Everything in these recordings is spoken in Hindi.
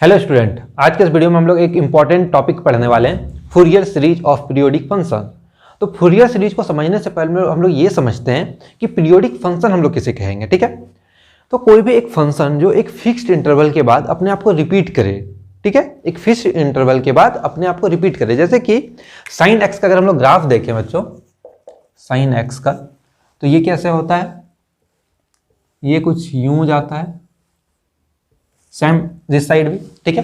हेलो स्टूडेंट, आज के इस वीडियो में हम लोग एक इंपॉर्टेंट टॉपिक पढ़ने वाले हैं, Fourier series of periodic function. तो फूरियर सीरीज को समझने से पहले हम लोग ये समझते हैं कि पीरियोडिक फंक्शन हम लोग किसे कहेंगे। ठीक है, तो कोई भी एक फंक्शन जो एक फिक्स्ड इंटरवल के बाद अपने आप को रिपीट करे। ठीक है, एक फिक्स्ड इंटरवल के बाद अपने आप को रिपीट करे, जैसे कि साइन एक्स का अगर हम लोग ग्राफ देखें बच्चों, साइन एक्स का, तो ये कैसे होता है, ये कुछ यूं जाता है, सेम दिस साइड भी। ठीक है,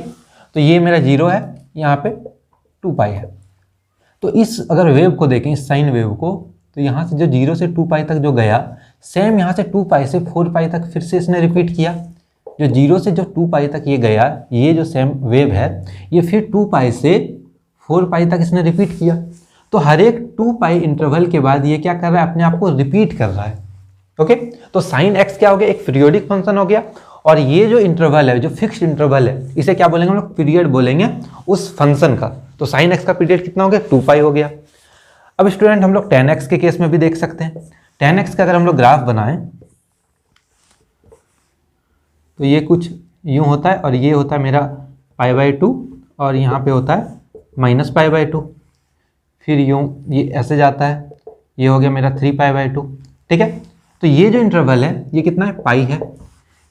तो ये मेरा 0 है, यहाँ पे 2 पाई है। तो इस अगर वेव को देखें, इस साइन वेव को, तो यहाँ से जो 0 से 2 पाई तक जो गया, सेम यहाँ से 2 पाई से 4 पाई तक फिर से इसने रिपीट किया। जो 0 से जो 2 पाई तक ये गया, ये जो सेम वेव है, ये फिर 2 पाई से 4 पाई तक इसने रिपीट किया। तो हर एक 2 पाई इंटरवल के बाद ये क्या कर रहा है, अपने आप को रिपीट कर रहा है। ओके, तो साइन एक्स क्या हो गया, एक पीरियोडिक फंक्शन हो गया। और ये जो इंटरवल है, जो फिक्स्ड इंटरवल है, इसे क्या बोलेंगे हम लोग, पीरियड बोलेंगे उस फंक्शन का। तो साइन एक्स का पीरियड कितना हो गया, 2 पाई हो गया। अब स्टूडेंट हम लोग tan x के केस में भी देख सकते हैं। tan x का अगर हम लोग ग्राफ बनाएं तो ये कुछ यूं होता है, और ये होता है मेरा π/2, और यहाँ पे होता है -π/2, फिर यूं ये ऐसे जाता है, ये हो गया मेरा 3π/2। ठीक है, तो ये जो इंटरवल है ये कितना है, पाई है।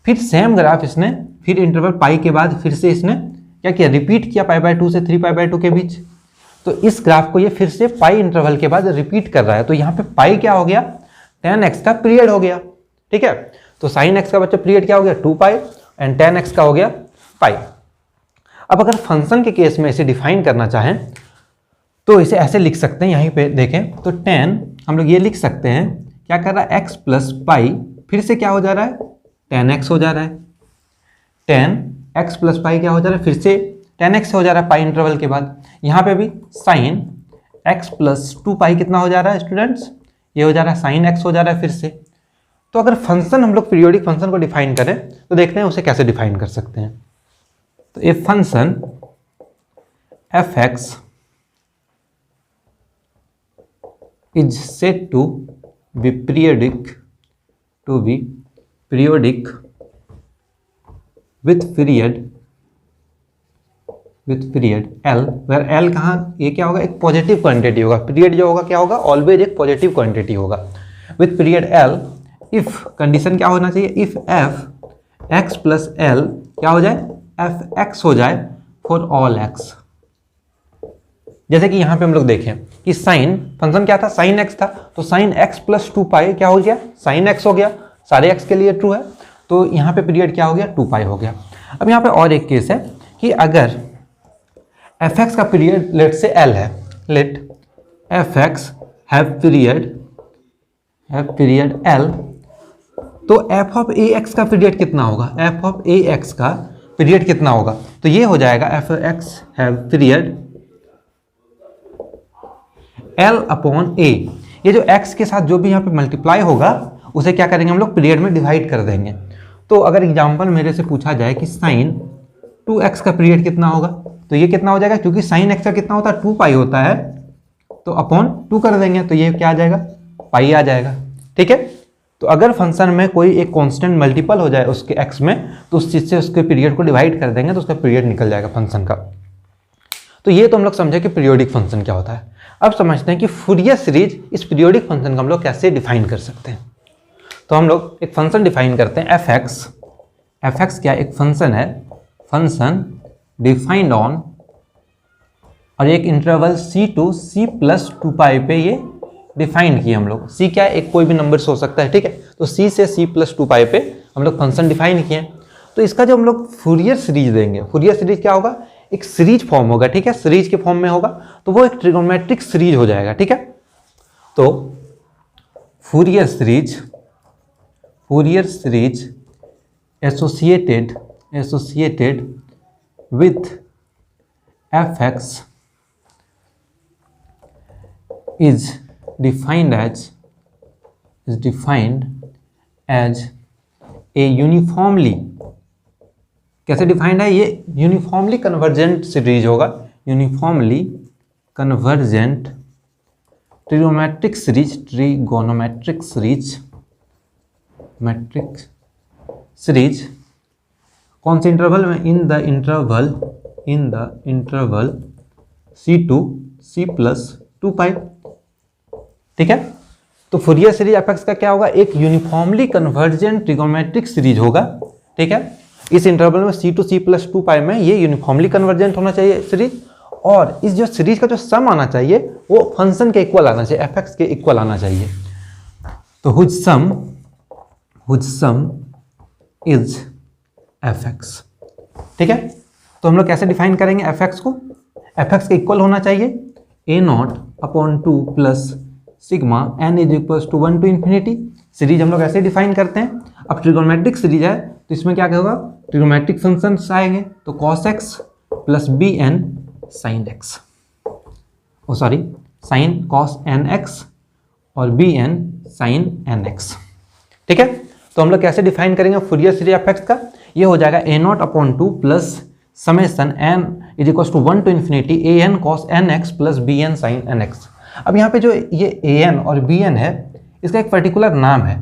फिर सेम ग्राफ इसने फिर इंटरवल पाई के बाद फिर से इसने क्या किया, रिपीट किया π/2 से 3π/2 के बीच। तो इस ग्राफ को ये फिर से पाई इंटरवल के बाद रिपीट कर रहा है। तो यहाँ पे पाई क्या हो गया, tan x का पीरियड हो गया। ठीक है, तो sin x का बच्चा पीरियड क्या हो गया, 2 पाई, एंड tan x का हो गया पाई। अब अगर फंक्शन के केस में इसे डिफाइन करना चाहें तो इसे ऐसे लिख सकते हैं, यहीं पे देखें तो tan हम लोग ये लिख सकते हैं, क्या कर रहा है, x प्लस पाई, फिर से क्या हो जा रहा है, tan x हो जा रहा है। tan x प्लस पाई क्या हो जा रहा है, फिर से tan x हो जा रहा है पाई इंटरवल के बाद। यहाँ पे भी sin x प्लस 2 पाई कितना हो जा रहा है स्टूडेंट्स, ये हो जा रहा है sin x हो जा रहा है फिर से। तो अगर फंक्शन हम लोग पीरियोडिक फंक्शन को डिफाइन करें तो देखते हैं उसे कैसे डिफाइन कर सकते हैं। तो a function f(x) is said to be periodic with period L, where L कहाँ, ये क्या होगा, एक पॉजिटिव क्वांटिटी होगा। पीरियड जो होगा क्या होगा, ऑलवेज एक पॉजिटिव क्वांटिटी होगा। With period L, if condition क्या होना चाहिए, if f x plus L क्या हो जाए, f x हो जाए फॉर ऑल x। जैसे कि यहाँ पे हम लोग देखें कि साइन फंक्शन क्या था, साइन x था, तो साइन x प्लस 2 पाई क्या हो गया, साइन x हो गया, सारे x के लिए ट्रू है। तो यहाँ पे पीरियड क्या हो गया, 2 पाई हो गया। अब यहाँ पे और एक केस है कि अगर f(x) का पीरियड लेट से L है, let f(x) have period L, तो f(ax) का पीरियड कितना होगा, f(ax) का पीरियड कितना होगा, तो ये हो जाएगा f(x) हैव पीरियड L/a। ये जो x के साथ जो भी यहाँ पे मल्टीप्लाई होगा उसे क्या करेंगे हम लोग, पीरियड में डिवाइड कर देंगे। तो अगर एग्जांपल मेरे से पूछा जाए कि sin 2x का पीरियड कितना होगा, तो ये कितना हो जाएगा, क्योंकि sin x का कितना होता है, 2 पाई होता है, तो अपॉन 2 कर देंगे, तो ये क्या आ जाएगा, पाई आ जाएगा। ठीक है, तो अगर फंक्शन में कोई एक कांस्टेंट मल्टीपल हो जाए उसके x में, तो उस चीज़ से उसके पीरियड को डिवाइड कर देंगे तो उसका पीरियड निकल जाएगा फंक्शन का। तो ये तो हम लोग समझे कि पीरियोडिक फंक्शन क्या होता है। अब समझते हैं कि फूरियर सीरीज इस पीरियोडिक फंक्शन का हम लोग कैसे डिफाइन कर सकते हैं। तो हम लोग एक फंक्शन डिफाइन करते हैं f(x) क्या एक फंक्शन है, फंक्शन डिफाइंड ऑन, और एक interval c to c plus 2 pi पे ये डिफाइंड किया हम लोग। c क्या है, एक कोई भी नंबर हो सकता है। ठीक है, तो c से c प्लस 2 पाई पे हम लोग फंक्शन डिफाइन किए। तो इसका जो हम लोग फूरियर सीरीज देंगे, फूरियर सीरीज क्या होगा, एक सीरीज फॉर्म होगा। ठीक है, सीरीज के फॉर्म में होगा तो वो एक ट्रिगोनोमेट्रिक सीरीज हो जाएगा। ठीक है, तो Fourier series associated with f(x) is defined as a uniformly, कैसे डिफाइंड है, ये यूनिफॉर्मली कन्वर्जेंट सीरीज होगा, यूनिफॉर्मली कन्वर्जेंट ट्रिगोनोमेट्रिक सीरीज कौन से इंटरवल में? In the interval c to c plus 2π। ठीक है, तो फूरियर सीरीज एफ एक्स का क्या होगा? एक यूनिफॉर्मली कन्वर्जेंट ट्रिगोनोमेट्रिक सीरीज होगा। ठीक है, इस इंटरवल में c टू c प्लस 2π में ये यूनिफॉर्मली कन्वर्जेंट होना चाहिए सीरीज, और इस जो सीरीज का जो सम आना चाहिए वो फंक्शन के इक्वल आना चाहिए, एफ एक्स के इक्वल आना चाहिए। तो whose sum is F X. ठीक है, तो हम लोग कैसे डिफाइन करेंगे एफ एक्स को? एफ एक्स के इक्वल होना चाहिए a0/2 plus sigma n is equals to 1 to infinity. Series हम लोग ऐसे डिफाइन करते हैं। अब ट्रिगोनोमेट्रिक सीरीज है तो इसमें क्या होगा? ट्रिगोनोमेट्रिक फंक्शन आएंगे, तो cos x plus bn sin x, sin cos nx और bn sin nx। ठीक है, तो हम लोग कैसे डिफाइन करेंगे फूरियर सीरीज एफ एक्स का? ये हो जाएगा a0/2 plus summation n is equals to 1 to infinity an cos nx plus bn sin nx। अब यहाँ पे जो ये an और bn है इसका एक पर्टिकुलर नाम है,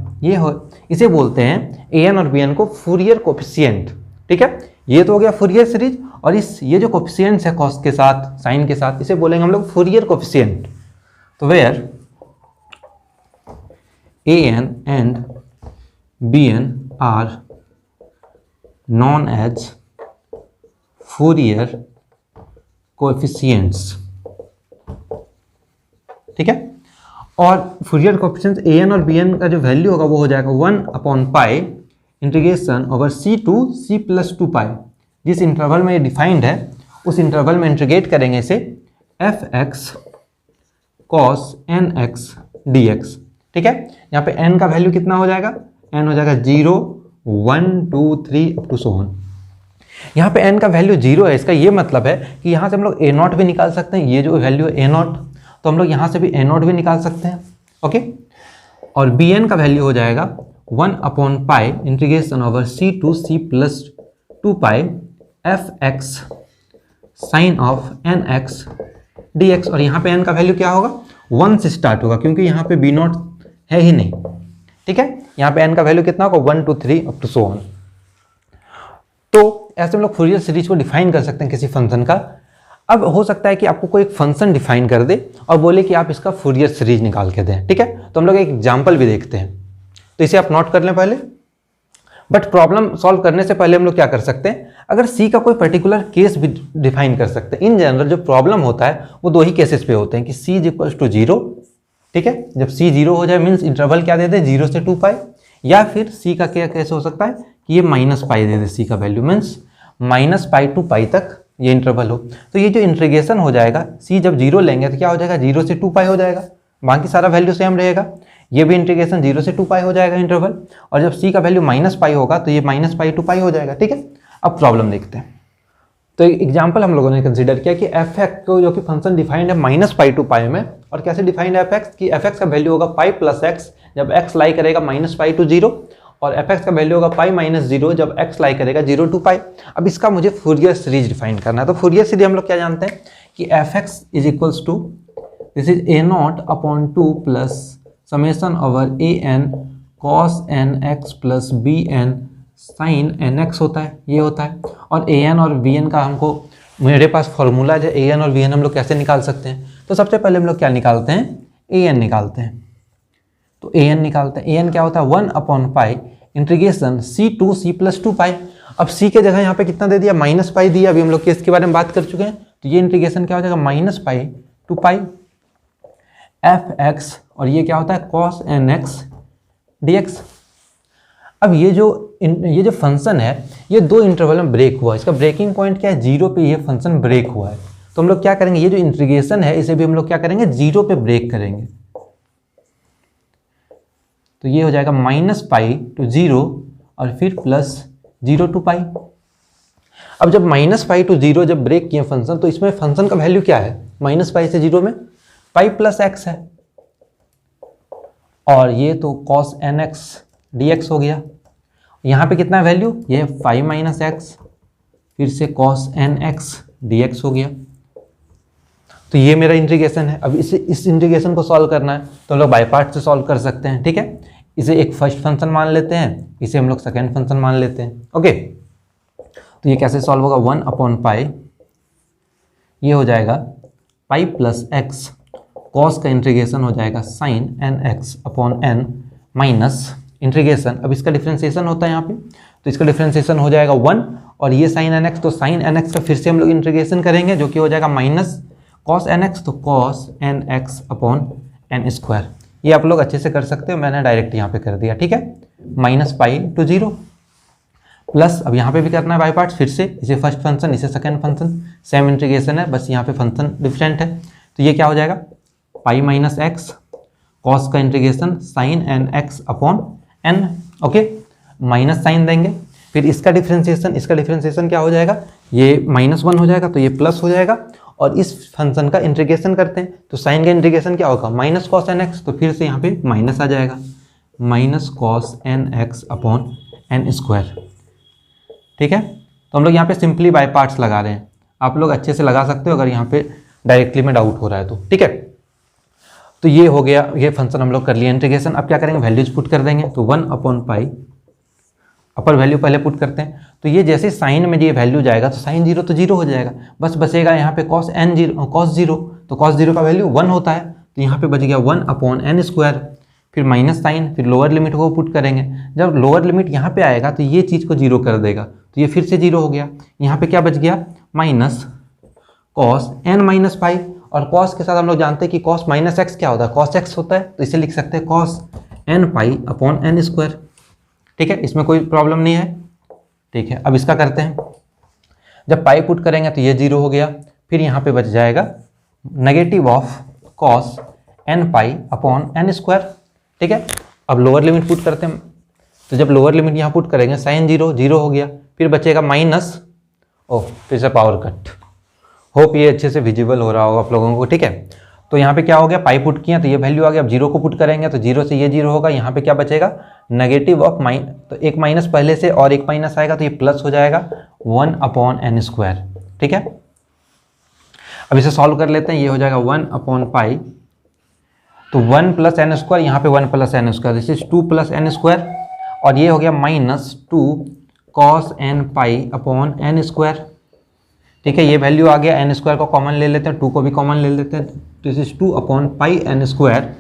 इसे बोलते हैं an और bn को फूरियर कोफिशिएंट। ठीक है, ये तो हो गया फूरियर सीरीज, और ये जो कोफिशिएंट्स है cos के साथ sin के साथ, इसे बोलेंगे हम लोग फूरियर कोफिशिएंट। तो where an and bn are known as Fourier coefficients. ठीक है, और फूरियर कोएफिशिएंट्स an और bn का जो वैल्यू होगा वो हो जाएगा 1/π integration over c to c plus 2π। जिस इंटरवल में ये डिफाइंड है उस इंटरवल में इंटीग्रेट करेंगे इसे f(x) cos nx dx। ठीक है, यहाँ पे n का वैल्यू कितना हो जाएगा? n हो जाएगा 0, 1, 2, 3 अप टू सो ऑन। यहाँ पे n का वैल्यू 0 है, इसका ये मतलब है कि यहाँ से हम लोग a0 भी निकाल सकते हैं। ये जो वैल्यू है a0, तो हम लोग यहाँ से भी a0 भी निकाल सकते हैं। ओके, और bn का वैल्यू हो जाएगा 1/π integration over c to c plus 2π f(x) sin of nx dx। और यहाँ पे n का वैल्यू क्या होगा? 1 से स्टार्ट होगा क्योंकि यहाँ पे b0 है ही नहीं। ठीक है, यहाँ पे n का वैल्यू कितना होगा? 1, 2, 3 अप टू सो ऑन। तो ऐसे हम लोग फूरियर सीरीज को डिफाइन कर सकते हैं किसी फंक्शन का। अब हो सकता है कि आपको कोई एक फंक्शन डिफाइन कर दे और बोले कि आप इसका फूरियर सीरीज निकाल के दें। ठीक है, तो हम लोग एक एग्जांपल भी देखते हैं, तो इसे आप नोट कर लें पहले। बट प्रॉब्लम सॉल्व करने से पहले हम लोग क्या कर सकते हैं? अगर सी का कोई पर्टिकुलर केस भी डिफाइन कर सकते हैं। इन जनरल जो प्रॉब्लम होता है वो दो ही केसेस पे होते हैं कि सी इज इक्वल्स टू 0। ठीक है, जब सी 0 हो जाए मीन्स इंटरवल क्या दे दे? 0 से 2π। या फिर सी का क्या कैसे हो सकता है कि ये -π दे दे, सी का वैल्यू मीन्स -π टू π तक ये इंटरवल हो। तो ये जो इंटीग्रेशन हो जाएगा, सी जब 0 लेंगे तो क्या हो जाएगा? 0 से 2π हो जाएगा, बाकी सारा वैल्यू सेम रहेगा। ये भी इंटीग्रेशन 0 से 2π हो जाएगा इंटरवल, और जब सी का वैल्यू -π होगा तो ये -π टू π हो जाएगा। ठीक है, अब प्रॉब्लम देखते हैं। तो एक एग्जाम्पल हम लोगों ने कंसिडर किया कि एफ एक्स को जो कि फंक्शन डिफाइंड है -π टू π में, और कैसे डिफाइंड है एफ एक्स की एफ एक्स का वैल्यू होगा π प्लस x जब x लाई करेगा -π टू 0, और एफ एक्स का वैल्यू होगा π माइनस 0 जब x लाई करेगा 0 टू π। अब इसका मुझे फूरियर सीरीज डिफाइन करना है। तो फूरियर सीरीज हम लोग क्या जानते हैं कि f x is equals to this is a0/2 plus summation over an cos nx plus bn sin nx होता है, ये होता है। और an और bn का हमको, मेरे पास फॉर्मूला है an और bn हम लोग कैसे निकाल सकते हैं? तो सबसे पहले हम लोग क्या निकालते हैं? an निकालते हैं। तो an निकालते हैं, an क्या होता है? 1/π integration c to c plus 2π। अब c के जगह यहाँ पे कितना दे दिया? -π दिया। अभी हम लोग केस के बारे में बात कर चुके हैं, तो ये इंटीग्रेशन क्या हो जाएगा? -π टू π f(x) और ये क्या होता है? cos nx dx। अब ये जो फंक्शन है ये दो इंटरवल में ब्रेक हुआ है। इसका ब्रेकिंग पॉइंट क्या है? 0 पे ये फंक्शन ब्रेक हुआ है। तो हम लोग क्या करेंगे? ये जो इंटीग्रेशन है इसे भी हम लोग क्या करेंगे? 0 पे ब्रेक करेंगे। तो ये हो जाएगा -π टू 0 और फिर प्लस 0 टू π। अब जब -π टू 0 जब ब्रेक किए फंक्शन, तो इसमें फंक्शन का वैल्यू क्या है? -π से 0 में π प्लस x है, और ये तो cos nx dx हो गया। यहाँ पे कितना वैल्यू? ये 5 माइनस x फिर से cos nx dx हो गया। तो ये मेरा इंटीग्रेशन है। अब इस इंटीग्रेशन को सॉल्व करना है तो हम लोग बाय पार्ट से सॉल्व कर सकते हैं। ठीक है, इसे एक फर्स्ट फंक्शन मान लेते हैं, इसे हम लोग सेकेंड फंक्शन मान लेते हैं। ओके, तो ये कैसे सॉल्व होगा, 1/पाई ये हो जाएगा पाई प्लस एक्स, कॉस का इंटीग्रेशन हो जाएगा sine n x upon n minus integration, अब इसका डिफ्रेंसिएशन होता है यहाँ पे, तो इसका डिफ्रेंसिएशन हो जाएगा 1 और ये साइन एन एक्स, तो साइन एन एक्स का फिर से हम लोग इंटीग्रेशन करेंगे जो कि हो जाएगा माइनस कॉस एन एक्स, तो cos n x upon n square. ये आप लोग अच्छे से कर सकते हो, मैंने डायरेक्ट यहाँ पे कर दिया, ठीक है, माइनस पाई टू 0 प्लस, अब यहाँ पे भी करना है बाई पार्ट्स, फिर से इसे फर्स्ट फंक्शन इसे सेकंड फंक्शन, सेम इंटीग्रेशन है, बस यहाँ पे फंक्शन डिफरेंट है। तो ये क्या हो जाएगा, पाई माइनस एक्स कॉस का integration sine n x upon n, okay, minus sine देंगे, फिर इसका डिफरेंशिएशन क्या हो जाएगा, ये -1 हो जाएगा, तो ये प्लस हो जाएगा, और इस फंक्शन का इंटीग्रेशन करते हैं तो साइन का इंटीग्रेशन क्या होगा, माइनस कॉस एन एक्स, तो फिर से यहाँ पे माइनस आ जाएगा, minus cos n x upon n square, ठीक है। तो हम लोग यहाँ पे सिंपली बाय पार्ट्स लगा रहे हैं, आप लोग अच्छे से लगा सकते हो अगर यहाँ पे डायरेक्टली में डाउट हो रहा है तो, ठीक है। तो ये हो गया, ये फंक्शन हम लोग कर लिया इंटीग्रेशन। अब क्या करेंगे, वैल्यूज पुट कर देंगे, तो 1/पाई अपर वैल्यू पहले पुट करते हैं, तो ये जैसे साइन में ये वैल्यू जाएगा तो साइन 0 तो 0 हो जाएगा, बस बचेगा यहाँ पे कॉस 0, तो कॉस 0 का वैल्यू 1 होता है, तो यहाँ पे बच गया 1/n स्क्वायर, फिर माइनस साइन, फिर लोअर लिमिट को पुट करेंगे, जब लोअर लिमिट यहाँ पे आएगा तो ये चीज़ को 0 कर देगा, तो ये फिर से 0 हो गया, यहाँ पे क्या बच गया, minus cos n minus pi, और कॉस के साथ हम लोग जानते हैं कि कॉस माइनस एक्स क्या होता है, कॉस एक्स होता है, तो इसे लिख सकते हैं cos n pi upon n square, ठीक है, इसमें कोई प्रॉब्लम नहीं है, ठीक है। अब इसका करते हैं, जब पाई पुट करेंगे तो ये 0 हो गया, फिर यहाँ पे बच जाएगा negative of cos n pi upon n square, ठीक है। अब लोअर लिमिट पुट करते हैं, तो जब लोअर लिमिट यहाँ पुट करेंगे साइन 0 हो गया, फिर बचेगा माइनस, फिर से पावर कट, होप ये अच्छे से विजिबल हो रहा होगा आप लोगों को, ठीक है। तो यहाँ पे क्या हो गया, पाई पुट किया तो ये वैल्यू आ गया, अब 0 को पुट करेंगे तो 0 से ये 0 होगा, यहाँ पे क्या बचेगा, नेगेटिव ऑफ तो एक माइनस पहले से और एक माइनस आएगा तो ये प्लस हो जाएगा 1/n स्क्वायर, ठीक है। अब इसे सॉल्व कर लेते हैं, ये हो जाएगा 1/पाई, तो 1 + n स्क्वायर, यहाँ पे 1 + n square, this is 2 + n square, और ये हो गया -2 cos n pi upon n square, ठीक है। ये वैल्यू आ गया, n स्क्वायर को कॉमन ले लेते हैं, 2 को भी कॉमन ले लेते हैं, दिस इज 2/पाई n स्क्वायर,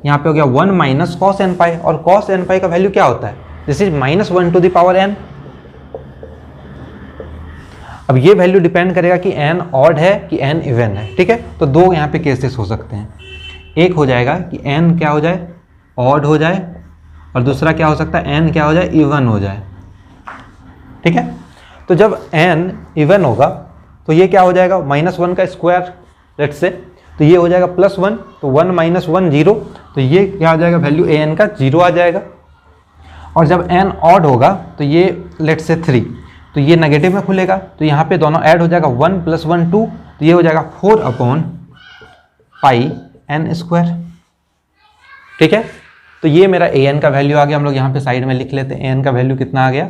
यहाँ पे हो गया 1 - cos n पाई, और cos n पाई का वैल्यू क्या होता है, this is -1 to the power n। अब ये वैल्यू डिपेंड करेगा कि n ऑड है कि n इवन है, ठीक है। तो दो यहाँ पे केसेस हो सकते हैं, एक हो जाएगा कि n क्या हो जाए, ऑड हो जाए, और दूसरा क्या हो सकता है, n क्या हो जाए, इवन हो जाए, ठीक है। तो जब n इवन होगा तो ये क्या हो जाएगा, -1 का स्क्वायर लेट्स से, तो ये हो जाएगा +1, तो 1 - 1 0, तो ये क्या आ जाएगा, वैल्यू an का 0 आ जाएगा। और जब n ऑड होगा तो ये लेट्स से 3, तो ये नेगेटिव में खुलेगा, तो यहाँ पे दोनों ऐड हो जाएगा, 1 + 1 2, तो ये हो जाएगा 4/पाई n स्क्वायर, ठीक है। तो ये मेरा an का वैल्यू आ गया, हम लोग यहाँ पे साइड में लिख लेते हैं, an का वैल्यू कितना आ गया,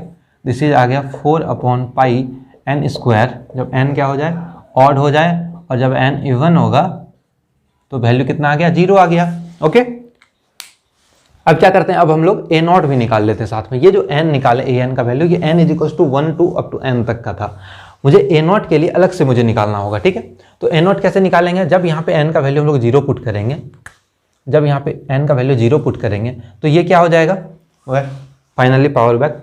दिस इज आ गया 4/पाई n स्क्वायर, जब n क्या हो जाए, ऑड हो जाए, और जब n इवन होगा तो वैल्यू कितना आ गया, 0 आ गया, ओके। अब क्या करते हैं, अब हम लोग a0 भी निकाल लेते हैं साथ में, ये जो n निकाले an का वैल्यू, ये n = 1 to up to n तक का था, मुझे a0 के लिए अलग से मुझे निकालना होगा, ठीक है। तो a0 कैसे निकालेंगे, जब यहाँ पे n का वैल्यू हम लोग 0 पुट करेंगे, जब यहाँ पे n का वैल्यू 0 पुट करेंगे तो ये क्या हो जाएगा, फाइनली पावर बैक,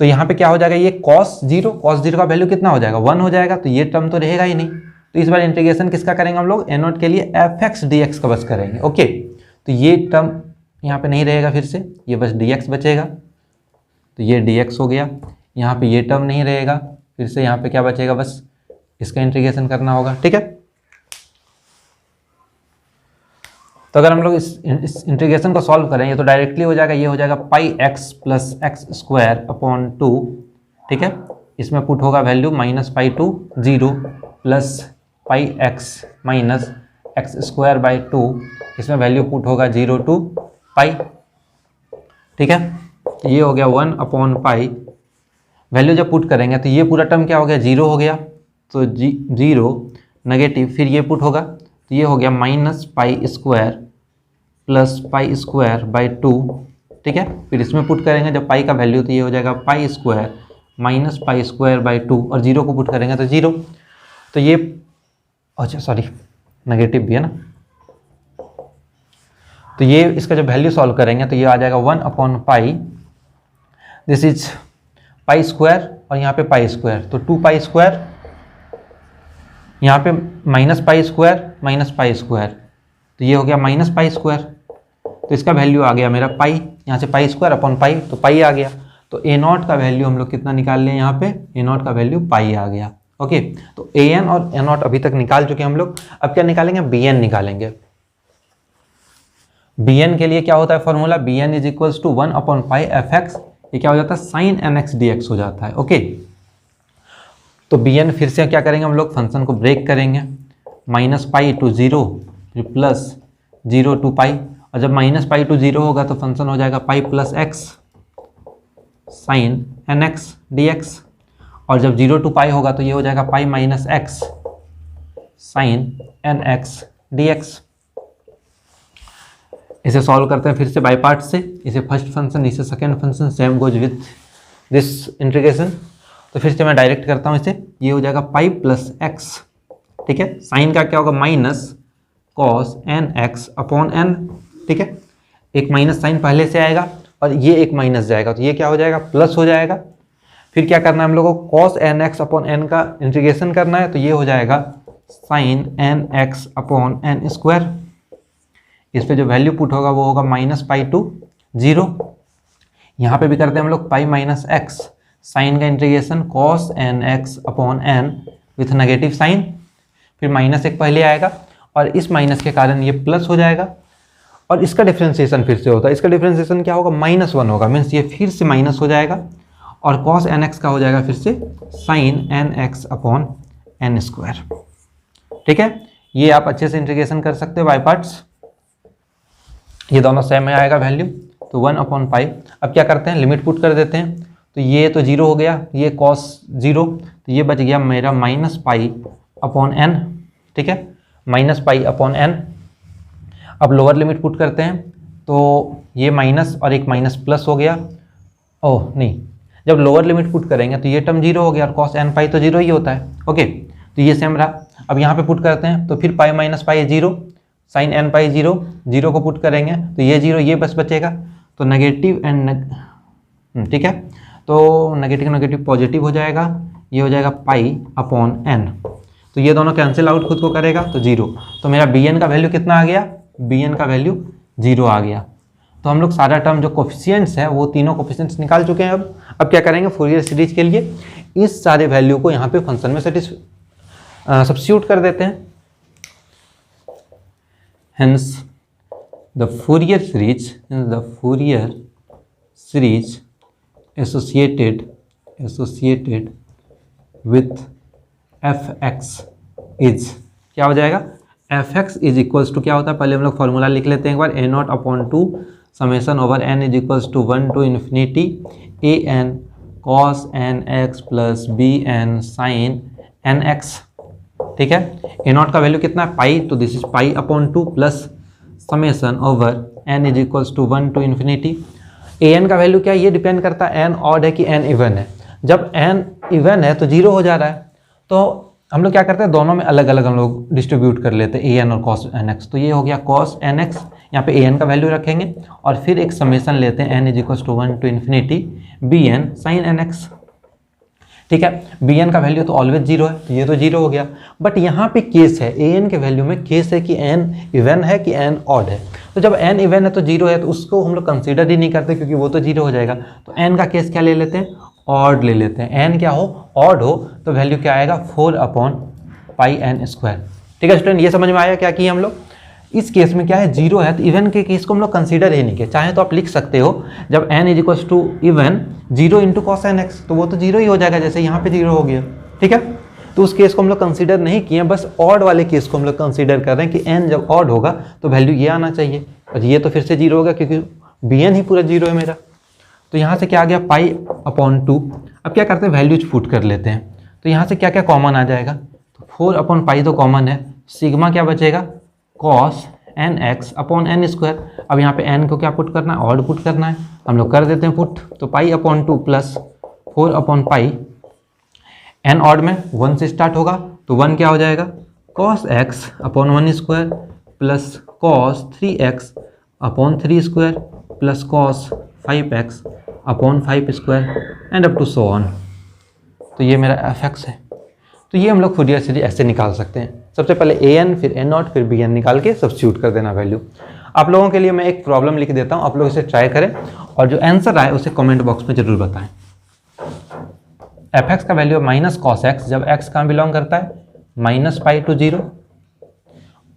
तो यहाँ पे क्या हो जाएगा, ये cos 0 का वैल्यू कितना हो जाएगा, 1 हो जाएगा, तो ये टर्म तो रहेगा ही नहीं, तो इस बार इंटीग्रेशन किसका करेंगे हम लोग, a0 के लिए fx dx का बस करेंगे, ओके। तो ये टर्म यहाँ पे नहीं रहेगा, फिर से ये बस dx बचेगा, तो ये dx हो गया, यहाँ पे ये टर्म नहीं रहेगा, फिर से यहाँ पे क्या बचेगा, बस इसका इंटीग्रेशन करना होगा, ठीक है। तो अगर हम लोग इस इंटीग्रेशन को सॉल्व करेंगे तो डायरेक्टली हो जाएगा, ये हो जाएगा पाई x + x² अपॉन 2, ठीक है। इसमें पुट होगा value -π2 0 plus pi x minus x²/2, इसमें वैल्यू पुट होगा 0 to पाई, ठीक है। ये हो गया 1/पाई, वैल्यू जब पुट करेंगे तो ये पूरा टर्म क्या हो गया, 0 हो गया, तो 0 नेगेटिव, फिर ये पुट होगा, तो ये हो गया -π² + π²/2, ठीक है। फिर इसमें पुट करेंगे जब पाई का वैल्यू, तो ये हो जाएगा pi square minus pi square by 2, और 0 को पुट करेंगे तो 0। तो ये अच्छा सॉरी नेगेटिव भी है ना, तो ये इसका जब वैल्यू सॉल्व करेंगे तो ये आ जाएगा 1 upon pi, this is pi square और यहाँ पे पाई स्क्वायर, तो 2 पाई स्क्वायर, यहाँ पे माइनस पाई स्क्वायर, तो ये हो गया माइनस पाई स्क्वायर। तो इसका वैल्यू आ गया मेरा पाई, यहाँ से पाई स्क्वायर अपॉन पाई, तो पाई आ गया। तो ए नॉट का वैल्यू हम लोग कितना निकाल लें, यहाँ पे ए नॉट का वैल्यू पाई आ गया। ओके, तो ए एन और ए नॉट अभी तक निकाल चुके हैं हम लोग। अब क्या निकालेंगे, बी एन निकालेंगे। बी एन के लिए क्या होता है formula, b n is equals to 1 upon pi f x, ये क्या हो जाता है sine n x d x हो जाता है। ओके, तो बी एन फिर से क्या करेंगे हम लोग, फंक्शन को ब्रेक करेंगे, माइनस पाई टू 0 फिर प्लस 0 टू पाई, और जब माइनस पाई टू 0 होगा तो फंक्शन हो जाएगा pi plus x sine n x d x, और जब 0 टू पाई होगा तो ये हो जाएगा pi minus x sine n x d x. इसे सॉल्व करते हैं फिर से बाय पार्ट से, इसे फर्स्ट फंक्शन इसे second function, same goes with this integration. तो फिर से मैं डायरेक्ट करता हूँ इसे, ये हो जाएगा पाई प्लस एक्स, ठीक है, साइन का क्या होगा minus cos n x upon n, ठीक है, एक माइनस साइन पहले से आएगा और ये एक माइनस जाएगा, तो ये क्या हो जाएगा प्लस हो जाएगा। फिर क्या करना है हम लोगों को, cos n x upon n का इंटीग्रेशन करना है, तो ये हो जाएगा sine n x upon n square. इस पे जो वैल्यू पुट होगा वो होगा माइनस पाई टू 0। यहाँ पे भी करते हैं हम लोग पाई माइनस एक्स, साइन का integration cos n x upon n with negative sine, फिर माइनस एक पहले आएगा और इस माइनस के कारण ये प्लस हो जाएगा, और इसका डिफ्रेंसिएशन फिर से होता है, इसका डिफ्रेंसिएशन क्या होगा -1 होगा, मीन्स ये फिर से माइनस हो जाएगा, और कॉस एन एक्स का हो जाएगा फिर से sine n x upon n square, ठीक है। ये आप अच्छे से इंटीग्रेशन कर सकते हो बाय पार्ट्स, ये दोनों सेम में आएगा वैल्यू, तो 1 अपॉन पाई। अब क्या करते हैं, लिमिट पुट कर देते हैं, तो ये तो 0 हो गया, ये कॉस 0, तो ये बच गया मेरा माइनस पाई अपॉन एन, ठीक है, माइनस पाई अपॉन एन। अब लोअर लिमिट पुट करते हैं, तो ये माइनस और एक माइनस प्लस हो गया, ओह नहीं, जब लोअर लिमिट पुट करेंगे तो ये टर्म 0 हो गया और कॉस एन पाई तो 0 ही होता है। ओके, तो ये सेम रहा। अब यहाँ पे पुट करते हैं, तो फिर pi minus pi 0, sine n pi 0, 0 को पुट करेंगे तो ये 0 ये बस बचेगा, तो नेगेटिव एंड ठीक है, तो नेगेटिव नेगेटिव पॉजिटिव हो जाएगा, ये हो जाएगा पाई अपॉन एन, तो ये दोनों कैंसिल आउट खुद को करेगा तो 0। तो मेरा बी एन का वैल्यू कितना आ गया, बी एन का वैल्यू 0 आ गया। तो हम लोग सारा टर्म जो कोफिशिएंट्स है वो तीनों कोफिशिएंट्स निकाल चुके हैं। अब क्या करेंगे, फूरियर सीरीज के लिए इस सारे वैल्यू को यहाँ पे फंक्शन में सब्स्टिट्यूट कर देते हैं। Hence, the Fourier series associated with f(x) is क्या हो जाएगा, f(x) इज इक्वल्स टू क्या होता है, पहले हम लोग फॉर्मूला लिख लेते हैं एक बार, a naught upon 2 summation over n is equals to 1 to infinity a n cos n x plus b n sin n x, ठीक है। ए नॉट का वैल्यू कितना है पाई, तो this is pi upon 2 plus summation over n is equals to 1 to infinity. A n का वैल्यू क्या है, ये डिपेंड करता है एन ऑड है कि एन इवन है। जब एन इवन है तो 0 हो जा रहा है, तो हम लोग क्या करते हैं, दोनों में अलग अलग हम लोग डिस्ट्रीब्यूट कर लेते हैं ए एन और कॉस एन एक्स। तो ये हो गया कॉस एन एक्स, यहाँ पे ए एन का वैल्यू रखेंगे और फिर एक समेशन लेते हैं n is equals to 1 to infinity b n sine n x, ठीक है। बी एन का वैल्यू तो ऑलवेज 0 है, तो ये तो 0 हो गया। बट यहाँ पे केस है, ए एन के वैल्यू में केस है कि एन इवन है कि एन ऑड है। तो जब एन इवन है तो 0 है, तो उसको हम लोग कंसीडर ही नहीं करते क्योंकि वो तो 0 हो जाएगा। तो एन का केस क्या ले लेते हैं, ऑड ले लेते हैं। एन क्या हो, ऑड हो, तो वैल्यू क्या आएगा 4 अपॉन पाई एन स्क्वायर, ठीक है स्टूडेंट। ये समझ में आया क्या किया हम लोग। इस केस में क्या है, 0 है, तो इवन के केस को हम लोग कंसीडर ही नहीं किया। चाहे तो आप लिख सकते हो, जब n is equals to even 0 into cos n x, तो वो तो 0 ही हो जाएगा, जैसे यहाँ पे 0 हो गया, ठीक है। तो उस केस को हम लोग कंसीडर नहीं किए, बस ऑड वाले केस को हम लोग कंसीडर कर रहे हैं कि n जब ऑड होगा तो वैल्यू ये आना चाहिए, और ये तो फिर से 0 होगा क्योंकि बी एन ही पूरा 0 है मेरा। तो यहाँ से क्या आ गया, पाई अपॉन 2। अब क्या करते हैं, वैल्यूज पुट कर लेते हैं। तो यहाँ से क्या क्या कॉमन आ जाएगा, तो 4 अपॉन पाई तो कॉमन है, सिग्मा क्या बचेगा, cos n x upon n square. अब यहाँ पे एन को क्या पुट करना है, ऑड पुट करना है, हम लोग कर देते हैं पुट। तो pi upon 2 plus 4 upon pi, n odd में 1 से स्टार्ट होगा तो 1 क्या हो जाएगा, cos x upon 1 square plus cos 3x upon 3 square plus cos 5x upon 5 square and up to so on. तो ये मेरा एफ एक्स है। तो ये हम लोग फूरियर सीरीज ऐसे निकाल सकते हैं। सबसे पहले ए एन फिर एन नॉट फिर बी एन निकाल के सब्स्टिट्यूट कर देना वैल्यू। आप लोगों के लिए मैं एक प्रॉब्लम लिख देता हूँ, आप लोग इसे ट्राई करें और जो आंसर आए उसे कमेंट बॉक्स में जरूर बताएं। एफ एक्स का वैल्यू माइनस कॉस एक्स, जब एक्स कहाँ बिलोंग करता है, माइनस पाई टू 0,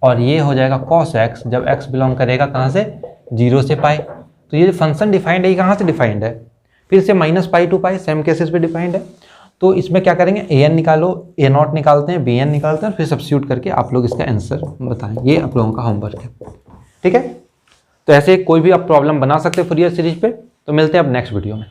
और ये हो जाएगा कॉस एक्स जब एक्स बिलोंग करेगा कहाँ से, 0 से पाई। तो ये जो फंक्शन डिफाइंड है ये कहाँ से डिफाइंड है, फिर से minus pi to pi, same cases पे डिफाइंड है। तो इसमें क्या करेंगे, ए एन निकालो, ए नॉट निकालते हैं, बी एन निकालते हैं, फिर सब्स्टिट्यूट करके आप लोग इसका आंसर बताएं। ये आप लोगों का होमवर्क है, ठीक है। तो ऐसे कोई भी आप प्रॉब्लम बना सकते हैं फूरियर सीरीज पे। तो मिलते हैं अब नेक्स्ट वीडियो में।